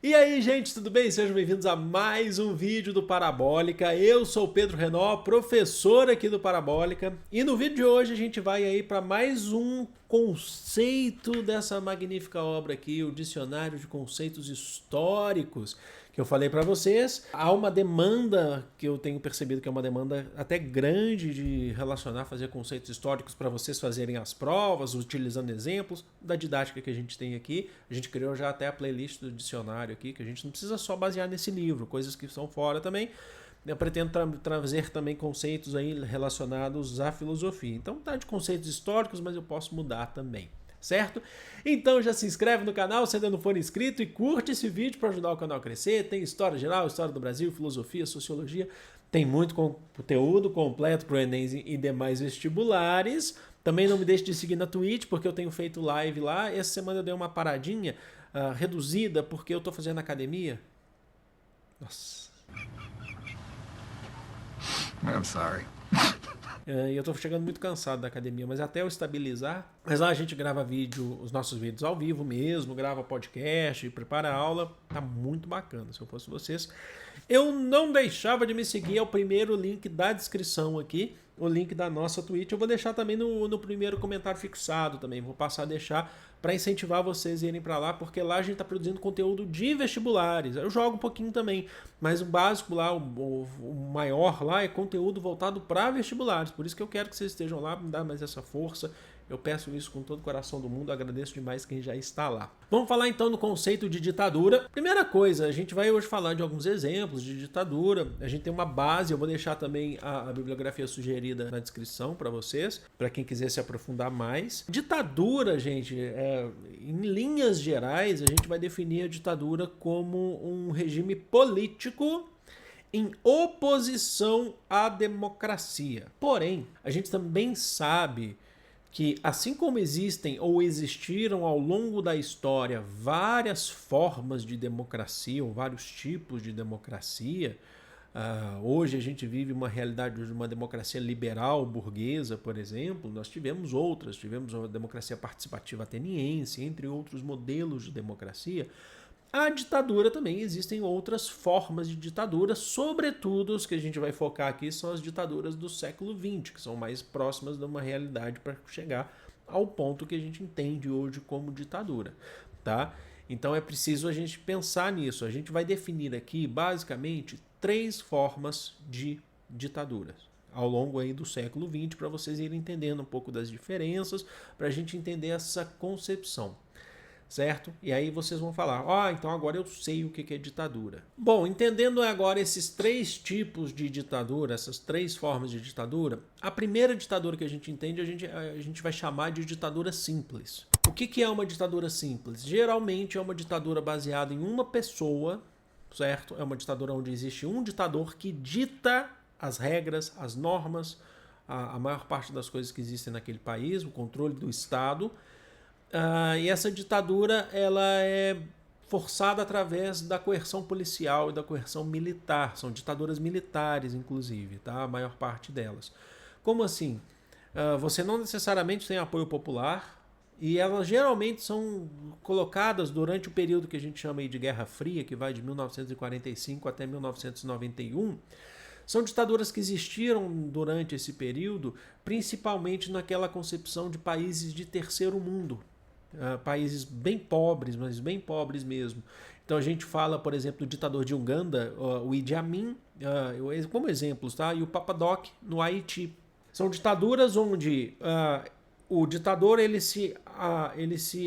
E aí, gente, tudo bem? Sejam bem-vindos a mais um vídeo do Parabólica. Eu sou o Pedro Renó, professor aqui do Parabólica. E no vídeo de hoje a gente vai aí para mais um conceito dessa magnífica obra aqui, o Dicionário de Conceitos Históricos, que eu falei para vocês. Há uma demanda que eu tenho percebido que é uma demanda até grande de relacionar, fazer conceitos históricos para vocês fazerem as provas, utilizando exemplos da didática que a gente tem aqui. A gente criou já até a playlist do dicionário aqui, que a gente não precisa só basear nesse livro, coisas que são fora também. Eu pretendo trazer também conceitos aí relacionados à filosofia. Então tá de conceitos históricos, mas eu posso mudar também, certo? Então já se inscreve no canal se ainda não for inscrito e curte esse vídeo para ajudar o canal a crescer. Tem história geral, história do Brasil, filosofia, sociologia. Tem muito conteúdo completo para o Enem e demais vestibulares. Também não me deixe de seguir na Twitch, porque eu tenho feito live lá. Essa semana eu dei uma paradinha reduzida, porque eu estou fazendo academia. Nossa. I'm sorry. E eu tô chegando muito cansado da academia, mas até eu estabilizar. Mas lá a gente grava vídeo, os nossos vídeos ao vivo mesmo, grava podcast, prepara a aula. Tá muito bacana, se eu fosse vocês. Eu não deixava de me seguir, é o primeiro link da descrição aqui, o link da nossa Twitch. Eu vou deixar também no primeiro comentário fixado também, vou passar a deixar para incentivar vocês a irem para lá, porque lá a gente está produzindo conteúdo de vestibulares. Eu jogo um pouquinho também, mas o básico lá, o maior lá é conteúdo voltado para vestibulares. Por isso que eu quero que vocês estejam lá, me dá mais essa força. Eu peço isso com todo o coração do mundo, agradeço demais quem já está lá. Vamos falar então do conceito de ditadura. Primeira coisa, a gente vai hoje falar de alguns exemplos de ditadura. A gente tem uma base, eu vou deixar também a bibliografia sugerida na descrição para vocês, para quem quiser se aprofundar mais. Ditadura, gente, em linhas gerais, a gente vai definir a ditadura como um regime político em oposição à democracia. Porém, a gente também sabe que assim como existem ou existiram ao longo da história várias formas de democracia ou vários tipos de democracia, hoje a gente vive uma realidade de uma democracia liberal burguesa, por exemplo, nós tivemos outras, tivemos a democracia participativa ateniense, entre outros modelos de democracia. A ditadura também, existem outras formas de ditadura, sobretudo os que a gente vai focar aqui são as ditaduras do século XX, que são mais próximas de uma realidade para chegar ao ponto que a gente entende hoje como ditadura, tá? Então é preciso a gente pensar nisso. A gente vai definir aqui basicamente 3 formas de ditaduras ao longo aí do século XX, para vocês irem entendendo um pouco das diferenças, para a gente entender essa concepção. Certo? E aí vocês vão falar, então agora eu sei o que é ditadura. Bom, entendendo agora esses 3 tipos de ditadura, essas 3 formas de ditadura, a primeira ditadura que a gente entende, a gente vai chamar de ditadura simples. O que é uma ditadura simples? Geralmente é uma ditadura baseada em uma pessoa, certo? É uma ditadura onde existe um ditador que dita as regras, as normas, a maior parte das coisas que existem naquele país, o controle do Estado. E essa ditadura ela é forçada através da coerção policial e da coerção militar. São ditaduras militares, inclusive, tá? A maior parte delas. Como assim? Você não necessariamente tem apoio popular e elas geralmente são colocadas durante o período que a gente chama aí de Guerra Fria, que vai de 1945 até 1991. São ditaduras que existiram durante esse período, principalmente naquela concepção de países de terceiro mundo. Países bem pobres, mas bem pobres mesmo. Então a gente fala, por exemplo, do ditador de Uganda, o Idi Amin, como exemplos, tá? E o Papa Doc no Haiti. São ditaduras onde o ditador ele se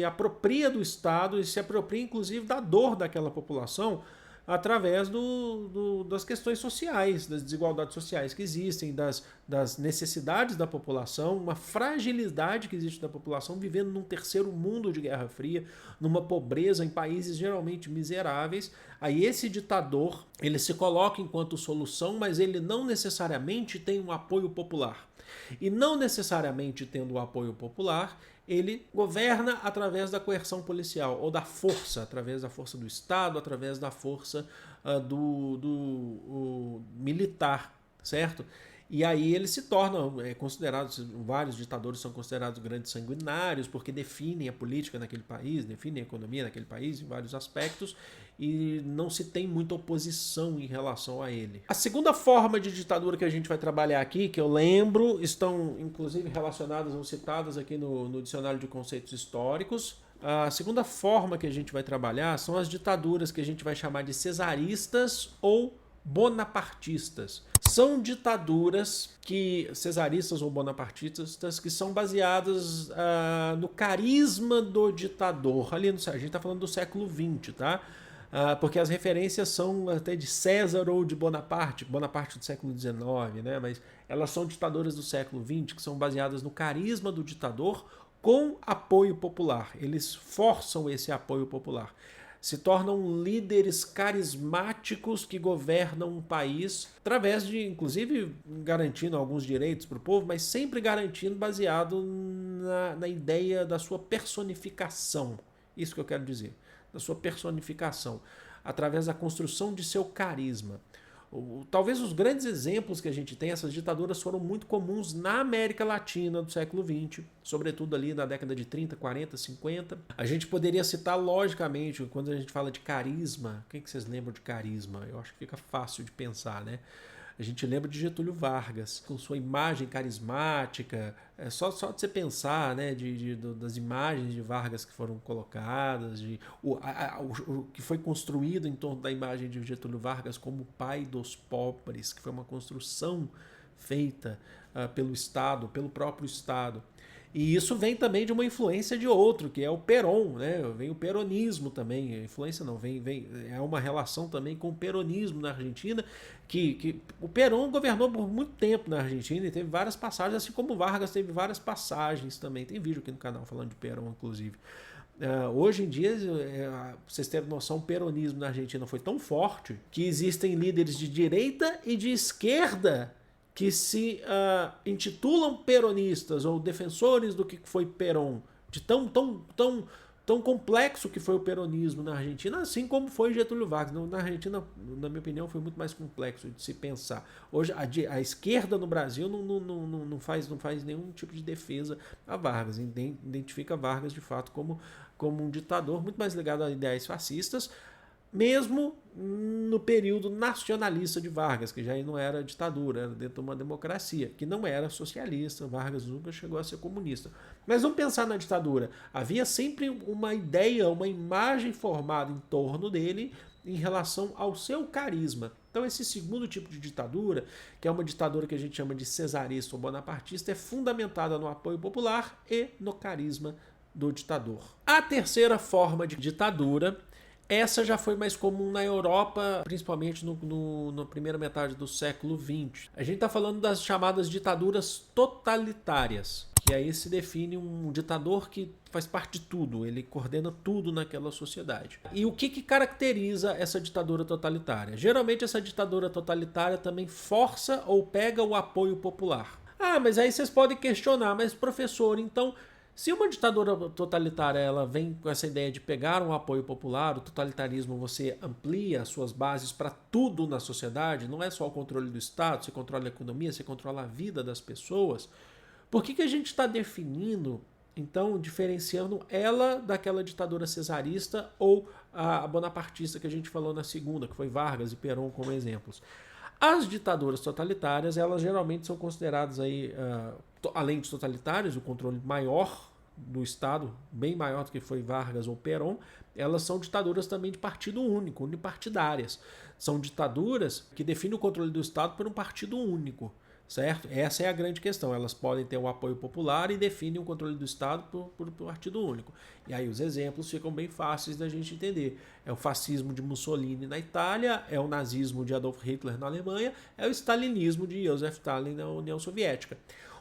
apropria do Estado e se apropria inclusive da dor daquela população através das questões sociais, das desigualdades sociais que existem, das necessidades da população, uma fragilidade que existe da população vivendo num terceiro mundo de Guerra Fria, numa pobreza em países geralmente miseráveis. Aí esse ditador, ele se coloca enquanto solução, mas ele não necessariamente tem um apoio popular. E não necessariamente tendo o apoio popular, ele governa através da coerção policial, ou da força, através da força do Estado, através da força do militar, certo? E aí eles se tornam considerados, vários ditadores são considerados grandes sanguinários, porque definem a política naquele país, definem a economia naquele país em vários aspectos, e não se tem muita oposição em relação a ele. A segunda forma de ditadura que a gente vai trabalhar aqui, que eu lembro, estão inclusive relacionadas ou citadas aqui no Dicionário de Conceitos Históricos. A segunda forma que a gente vai trabalhar são as ditaduras que a gente vai chamar de cesaristas ou bonapartistas. São ditaduras cesaristas ou bonapartistas que são baseadas no carisma do ditador. Ali a gente está falando do século XX, tá? Porque as referências são até de César ou de Bonaparte do século XIX, né? Mas elas são ditaduras do século XX que são baseadas no carisma do ditador com apoio popular. Eles forçam esse apoio popular. Se tornam líderes carismáticos que governam um país através de, inclusive, garantindo alguns direitos para o povo, mas sempre garantindo baseado na ideia da sua personificação. Isso que eu quero dizer. Da sua personificação. Através da construção de seu carisma. Talvez os grandes exemplos que a gente tem, essas ditaduras foram muito comuns na América Latina do século XX, sobretudo ali na década de 30, 40, 50. A gente poderia citar, logicamente, quando a gente fala de carisma, o que vocês lembram de carisma? Eu acho que fica fácil de pensar, né? A gente lembra de Getúlio Vargas, com sua imagem carismática. Só de você pensar, né, das imagens de Vargas que foram colocadas, o que foi construído em torno da imagem de Getúlio Vargas como o pai dos pobres, que foi uma construção feita pelo Estado, pelo próprio Estado. E isso vem também de uma influência de outro, que é o Perón, né? Vem o peronismo também, a influência não, é uma relação também com o peronismo na Argentina, que o Perón governou por muito tempo na Argentina e teve várias passagens, assim como Vargas teve várias passagens também. Tem vídeo aqui no canal falando de Perón, inclusive. Hoje em dia, pra vocês terem noção, o peronismo na Argentina foi tão forte que existem líderes de direita e de esquerda que se intitulam peronistas ou defensores do que foi Perón, de tão complexo que foi o peronismo na Argentina, assim como foi Getúlio Vargas. Na Argentina, na minha opinião, foi muito mais complexo de se pensar. Hoje, a esquerda no Brasil não faz nenhum tipo de defesa a Vargas, identifica Vargas, de fato, como um ditador muito mais ligado a ideais fascistas, mesmo no período nacionalista de Vargas, que já não era ditadura, era dentro de uma democracia, que não era socialista. Vargas nunca chegou a ser comunista. Mas vamos pensar na ditadura. Havia sempre uma ideia, uma imagem formada em torno dele em relação ao seu carisma. Então esse segundo tipo de ditadura, que é uma ditadura que a gente chama de cesarista ou bonapartista, é fundamentada no apoio popular e no carisma do ditador. A terceira forma de ditadura, essa já foi mais comum na Europa, principalmente na primeira metade do século XX. A gente está falando das chamadas ditaduras totalitárias, que aí se define um ditador que faz parte de tudo, ele coordena tudo naquela sociedade. E o que caracteriza essa ditadura totalitária? Geralmente essa ditadura totalitária também força ou pega o apoio popular. Mas aí vocês podem questionar, mas professor, então, se uma ditadura totalitária ela vem com essa ideia de pegar um apoio popular, o totalitarismo você amplia as suas bases para tudo na sociedade, não é só o controle do Estado, você controla a economia, você controla a vida das pessoas, por que a gente está definindo, então, diferenciando ela daquela ditadura cesarista ou a bonapartista que a gente falou na segunda, que foi Vargas e Perón como exemplos? As ditaduras totalitárias, elas geralmente são consideradas aí, além de totalitárias, o controle maior do Estado, bem maior do que foi Vargas ou Perón, elas são ditaduras também de partido único, unipartidárias. São ditaduras que definem o controle do Estado por um partido único, certo? Essa é a grande questão. Elas podem ter o apoio popular e definem o controle do Estado por partido único. E aí os exemplos ficam bem fáceis da gente entender. É o fascismo de Mussolini na Itália, é o nazismo de Adolf Hitler na Alemanha, é o stalinismo de Joseph Stalin na União Soviética.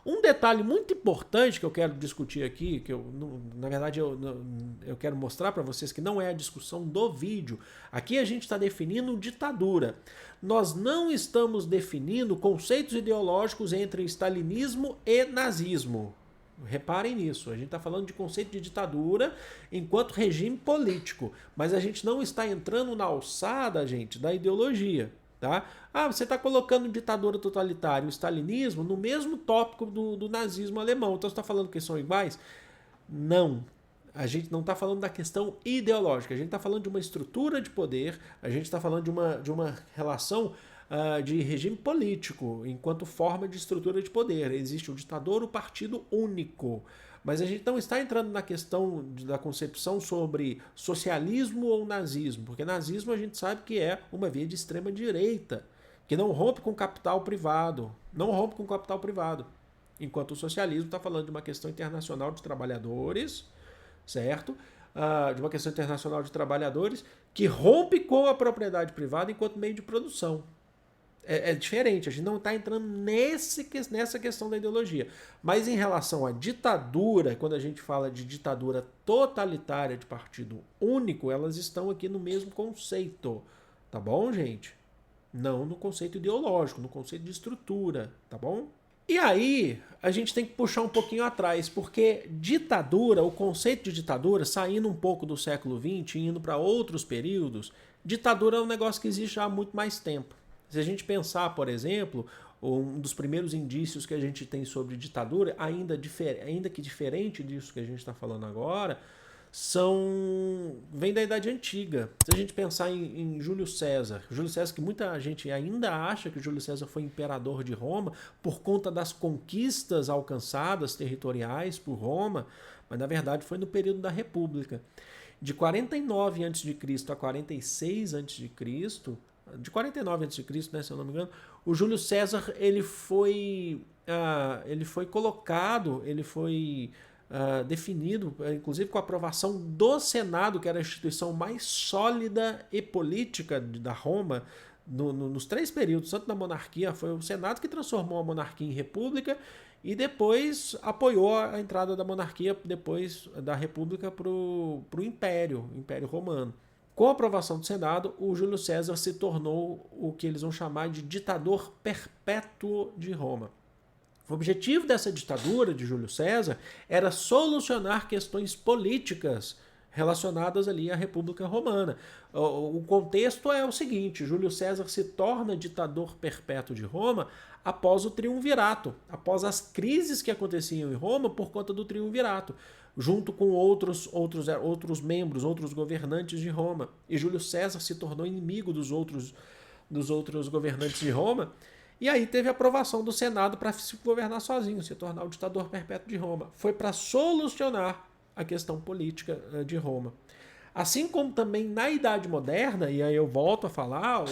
Um detalhe muito importante que eu quero discutir aqui, que na verdade eu quero mostrar para vocês que não é a discussão do vídeo. Aqui a gente está definindo ditadura. Nós não estamos definindo conceitos ideológicos entre stalinismo e nazismo. Reparem nisso, a gente está falando de conceito de ditadura enquanto regime político, mas a gente não está entrando na alçada, gente, da ideologia. Tá? Você está colocando ditadura totalitária e o stalinismo no mesmo tópico do nazismo alemão. Então você está falando que são iguais? Não. A gente não está falando da questão ideológica. A gente está falando de uma estrutura de poder. A gente está falando de uma relação de regime político enquanto forma de estrutura de poder. Existe o ditador, o partido único. Mas a gente não está entrando na questão da concepção sobre socialismo ou nazismo, porque nazismo a gente sabe que é uma via de extrema direita, que não rompe com capital privado, enquanto o socialismo está falando de uma questão internacional de trabalhadores, certo? De uma questão internacional de trabalhadores que rompe com a propriedade privada enquanto meio de produção. É diferente, a gente não está entrando nessa questão da ideologia. Mas em relação à ditadura, quando a gente fala de ditadura totalitária de partido único, elas estão aqui no mesmo conceito. Tá bom, gente? Não no conceito ideológico, no conceito de estrutura, tá bom? E aí, a gente tem que puxar um pouquinho atrás, porque ditadura, o conceito de ditadura, saindo um pouco do século XX, indo para outros períodos, ditadura é um negócio que existe há muito mais tempo. Se a gente pensar, por exemplo, um dos primeiros indícios que a gente tem sobre ditadura, ainda que diferente disso que a gente está falando agora, vem da Idade Antiga. Se a gente pensar em Júlio César, que muita gente ainda acha que Júlio César foi imperador de Roma por conta das conquistas alcançadas territoriais por Roma, mas na verdade foi no período da República. De 49 a.C. a 46 a.C., de 49 a.C., né, se eu não me engano, o Júlio César ele foi colocado, ele foi definido, inclusive com a aprovação do Senado, que era a instituição mais sólida e política da Roma, nos três períodos, tanto da monarquia, foi o Senado que transformou a monarquia em república e depois apoiou a entrada da monarquia, depois da república, para o Império Romano. Com a aprovação do Senado, o Júlio César se tornou o que eles vão chamar de ditador perpétuo de Roma. O objetivo dessa ditadura de Júlio César era solucionar questões políticas relacionadas ali à República Romana. O contexto é o seguinte: Júlio César se torna ditador perpétuo de Roma após o triunvirato, após as crises que aconteciam em Roma por conta do triunvirato, junto com outros membros, outros governantes de Roma. E Júlio César se tornou inimigo dos outros governantes de Roma. E aí teve a aprovação do Senado para se governar sozinho, se tornar o ditador perpétuo de Roma. Foi para solucionar a questão política de Roma. Assim como também na Idade Moderna, e aí eu volto a falar,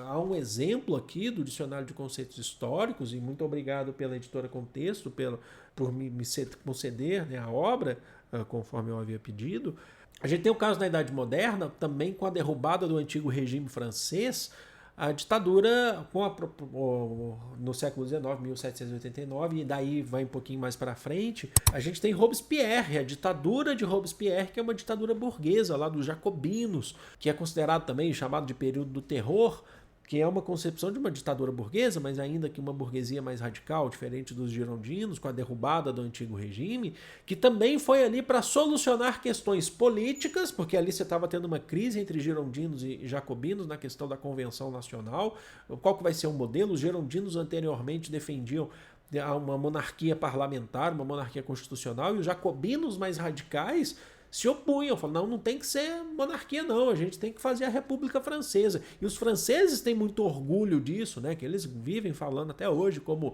há um exemplo aqui do Dicionário de Conceitos Históricos, e muito obrigado pela editora Contexto por me conceder, né, a obra, conforme eu havia pedido. A gente tem o caso na Idade Moderna, também com a derrubada do antigo regime francês, a ditadura no século XIX, 1789, e daí vai um pouquinho mais para frente, a gente tem Robespierre, a ditadura de Robespierre, que é uma ditadura burguesa lá dos jacobinos, que é considerado também chamado de período do terror, que é uma concepção de uma ditadura burguesa, mas ainda que uma burguesia mais radical, diferente dos girondinos, com a derrubada do antigo regime, que também foi ali para solucionar questões políticas, porque ali você estava tendo uma crise entre girondinos e jacobinos na questão da Convenção Nacional. Qual que vai ser o modelo? Os girondinos anteriormente defendiam uma monarquia parlamentar, uma monarquia constitucional, e os jacobinos mais radicais se opunham, falaram, não tem que ser monarquia não, a gente tem que fazer a República Francesa. E os franceses têm muito orgulho disso, né, que eles vivem falando até hoje como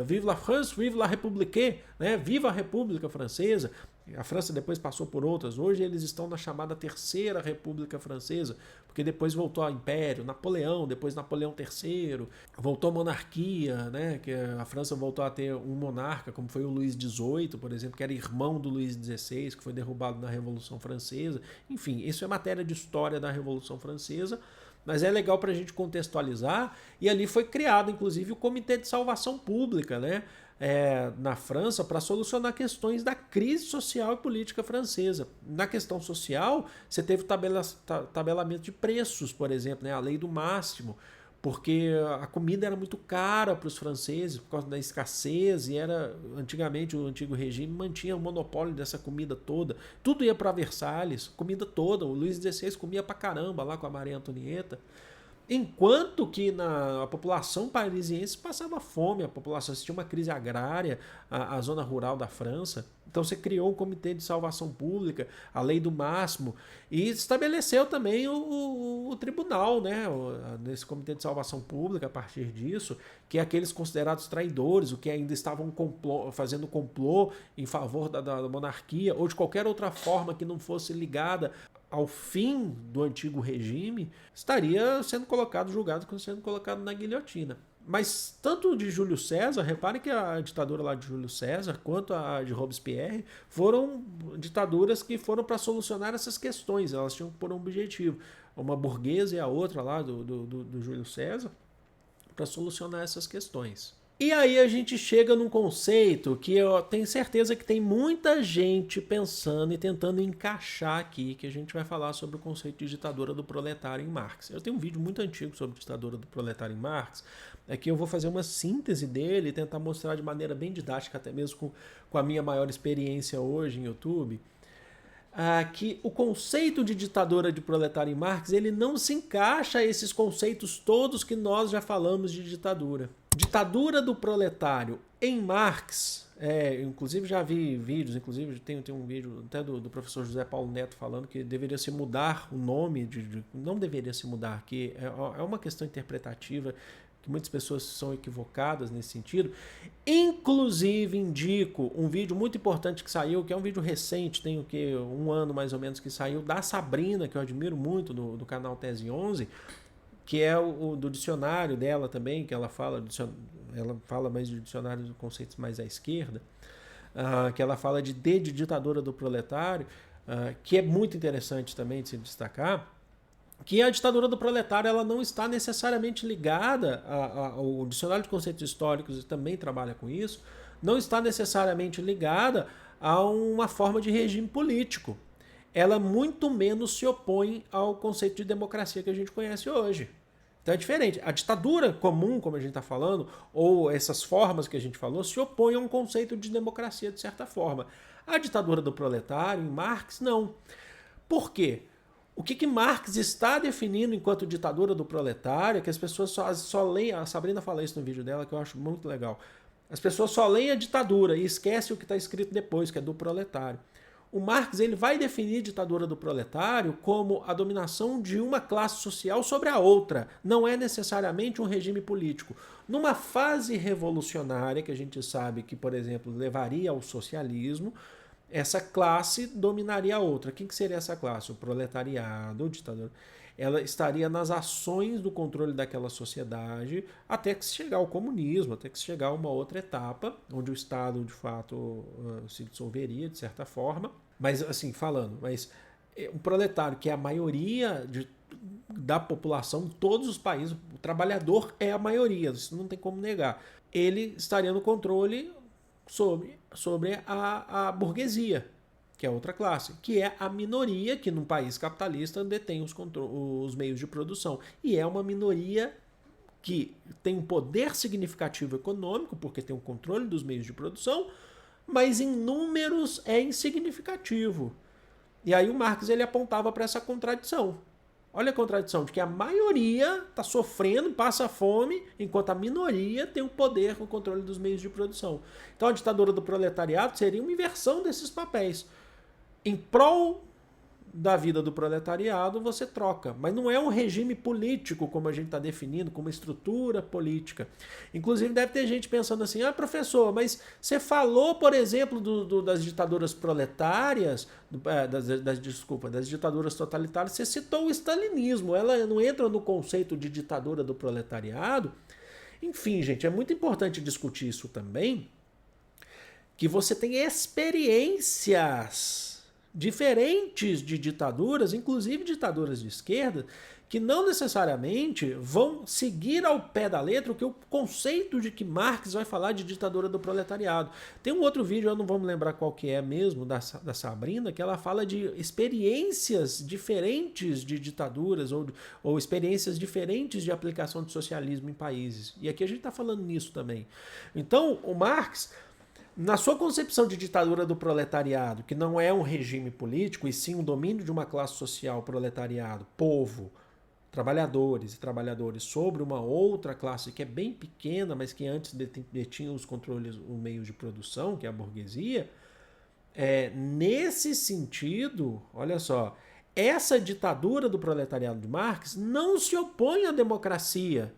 Vive la France, vive la République, né, viva a República Francesa. A França depois passou por outras. Hoje eles estão na chamada Terceira República Francesa, porque depois voltou ao Império, Napoleão, depois Napoleão III, voltou a monarquia, né? Que a França voltou a ter um monarca, como foi o Luís XVIII, por exemplo, que era irmão do Luís XVI, que foi derrubado na Revolução Francesa. Enfim, isso é matéria de história da Revolução Francesa, mas é legal para a gente contextualizar, e ali foi criado, inclusive, o Comitê de Salvação Pública, né? Na França, para solucionar questões da crise social e política francesa. Na questão social, você teve o tabelamento de preços, por exemplo, né? A lei do máximo, porque a comida era muito cara para os franceses por causa da escassez, e antigamente o antigo regime mantinha o monopólio dessa comida toda. Tudo ia para Versalhes, comida toda. O Luís XVI comia pra caramba lá com a Maria Antonieta. Enquanto que a população parisiense passava fome, a população tinha uma crise agrária, a zona rural da França. Então você criou um comitê de salvação pública, a lei do máximo, e estabeleceu também o tribunal, né? Nesse comitê de salvação pública, a partir disso, que é aqueles considerados traidores, o que ainda estavam fazendo complô em favor da monarquia, ou de qualquer outra forma que não fosse ligada ao fim do antigo regime, estaria sendo julgado, sendo colocado na guilhotina. Mas tanto de Júlio César, repare que a ditadura lá de Júlio César, quanto a de Robespierre, foram ditaduras que foram para solucionar essas questões. Elas tinham por um objetivo. Uma burguesa e a outra lá do Júlio César, para solucionar essas questões. E aí a gente chega num conceito que eu tenho certeza que tem muita gente pensando e tentando encaixar aqui, que a gente vai falar sobre o conceito de ditadura do proletário em Marx. Eu tenho um vídeo muito antigo sobre ditadura do proletário em Marx, aqui eu vou fazer uma síntese dele e tentar mostrar de maneira bem didática, até mesmo com a minha maior experiência hoje em YouTube, que o conceito de ditadura de proletário em Marx, ele não se encaixa a esses conceitos todos que nós já falamos de ditadura. Ditadura do proletário em Marx, inclusive já vi vídeos, inclusive tem um vídeo até do professor José Paulo Neto falando que deveria se mudar o nome, não deveria se mudar, que é uma questão interpretativa, que muitas pessoas são equivocadas nesse sentido. Inclusive indico um vídeo muito importante que saiu, que é um vídeo recente, tem um ano mais ou menos que saiu, da Sabrina, que eu admiro muito, do canal Tese 11, que é o do dicionário dela também, que ela fala mais de dicionários de conceitos mais à esquerda, que ela fala de ditadura do proletário, que é muito interessante também de se destacar, que a ditadura do proletário ela não está necessariamente ligada ao dicionário de conceitos históricos, também trabalha com isso, não está necessariamente ligada a uma forma de regime político. Ela muito menos se opõe ao conceito de democracia que a gente conhece hoje. Então é diferente. A ditadura comum, como a gente está falando, ou essas formas que a gente falou, se opõe a um conceito de democracia de certa forma. A ditadura do proletário, em Marx, não. Por quê? O que Marx está definindo enquanto ditadura do proletário, que as pessoas só leem, a Sabrina fala isso no vídeo dela, que eu acho muito legal. As pessoas só leem a ditadura e esquecem o que está escrito depois, que é do proletário. O Marx ele vai definir a ditadura do proletário como a dominação de uma classe social sobre a outra. Não é necessariamente um regime político. Numa fase revolucionária, que a gente sabe que, por exemplo, levaria ao socialismo, essa classe dominaria a outra. Quem que seria essa classe? O proletariado, o ditador. Ela estaria nas ações do controle daquela sociedade até que se chegar ao comunismo, até que se chegar a uma outra etapa, onde o Estado, de fato, se dissolveria, de certa forma. Mas, assim, o proletário, que é a maioria da população em todos os países, o trabalhador é a maioria, isso não tem como negar. Ele estaria no controle sobre a burguesia, que é outra classe, que é a minoria que num país capitalista detém os meios de produção. E é uma minoria que tem um poder significativo econômico, porque tem o controle dos meios de produção, mas em números é insignificativo. E aí o Marx ele apontava para essa contradição. Olha a contradição de que a maioria está sofrendo, passa fome, enquanto a minoria tem o poder, o controle dos meios de produção. Então a ditadura do proletariado seria uma inversão desses papéis. Em prol da vida do proletariado, você troca. Mas não é um regime político, como a gente está definindo, com uma estrutura política. Inclusive, deve ter gente pensando assim, professor, mas você falou, por exemplo, das ditaduras proletárias, das ditaduras totalitárias, você citou o stalinismo, ela não entra no conceito de ditadura do proletariado. Enfim, gente, é muito importante discutir isso também, que você tem experiências diferentes de ditaduras, inclusive ditaduras de esquerda, que não necessariamente vão seguir ao pé da letra o que o conceito de que Marx vai falar de ditadura do proletariado. Tem um outro vídeo, eu não vou me lembrar qual que é mesmo, da Sabrina, que ela fala de experiências diferentes de ditaduras ou experiências diferentes de aplicação de socialismo em países. E aqui a gente está falando nisso também. Então, o Marx, na sua concepção de ditadura do proletariado, que não é um regime político, e sim um domínio de uma classe social, proletariado, povo, trabalhadores e trabalhadores sobre uma outra classe que é bem pequena, mas que antes detinha os controles, o meio de produção, que é a burguesia, nesse sentido, olha só, essa ditadura do proletariado de Marx não se opõe à democracia,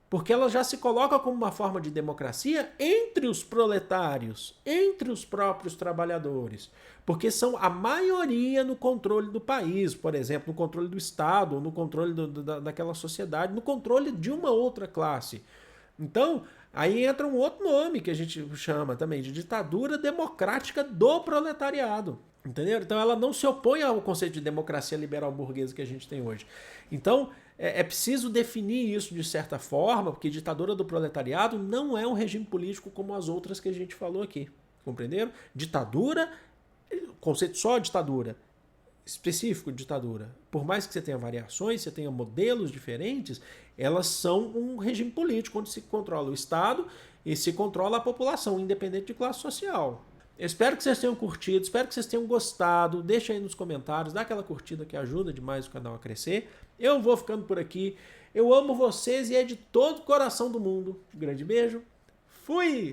porque ela já se coloca como uma forma de democracia entre os proletários, entre os próprios trabalhadores, porque são a maioria no controle do país, por exemplo, no controle do Estado, no controle daquela sociedade, no controle de uma outra classe. Então, aí entra um outro nome que a gente chama também de ditadura democrática do proletariado. Entendeu? Então ela não se opõe ao conceito de democracia liberal burguesa que a gente tem hoje. Então é preciso definir isso de certa forma, porque ditadura do proletariado não é um regime político como as outras que a gente falou aqui. Compreenderam? Ditadura, conceito só ditadura, específico de ditadura. Por mais que você tenha variações, você tenha modelos diferentes, elas são um regime político onde se controla o Estado e se controla a população, independente de classe social. Eu espero que vocês tenham curtido, espero que vocês tenham gostado. Deixa aí nos comentários, dá aquela curtida que ajuda demais o canal a crescer. Eu vou ficando por aqui. Eu amo vocês e é de todo o coração do mundo. Um grande beijo. Fui!